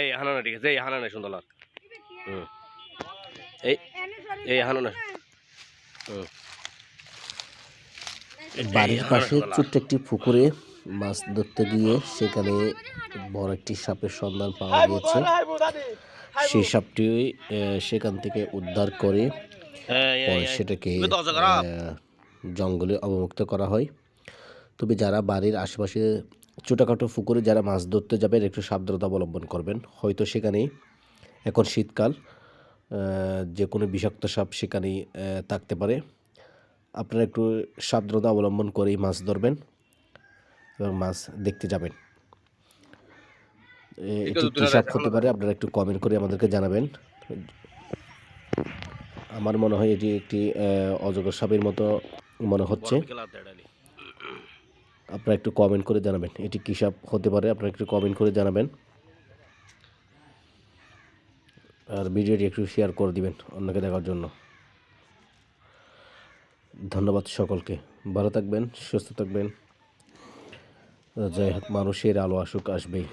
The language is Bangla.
এই হানানা ঠিক আছে, এই হানানা সুন্দর লাগ। এই এই হানানা। বাড়ির পাশে ছোট্ট একটি পুকুরে মাছ ধরতে গিয়ে সেখানে বড় একটি সাপের সন্ধান পাওয়া গিয়েছে। সেই সাপটি সেখান থেকে উদ্ধার করে পরে সেটাকে জঙ্গলে অবমুক্ত করা হয়। তবে যারা বাড়ির আশেপাশে ছোটোখাটো পুকুরে যারা মাছ ধরতে যাবেন একটু সাবধানতা অবলম্বন করবেন। হয়তো সেখানে এখন শীতকাল, যে কোনো বিষাক্ত সাপ সেখানে থাকতে পারে। আপনারা একটু সাবধানতা অবলম্বন করেই মাছ ধরবেন এবং মাছ দেখতে যাবেন। এটি কী সাপ হতে পারে আপনারা একটু কমেন্ট করে আমাদেরকে জানাবেন। আমার মনে হয় এটি একটি অজগর সাপের মতো মনে হচ্ছে। আপনারা একটু কমেন্ট করে জানাবেন এটি কী সাপ হতে পারে, আপনারা একটু কমেন্ট করে জানাবেন। আর ভিডিওটি একটু শেয়ার করে দিবেন অন্যকে দেখার জন্য। ধন্যবাদ সকলকে। ভালো থাকবেন, সুস্থ থাকবেন। যাই হোক, মানুষের আলো আসুক, আসবেই।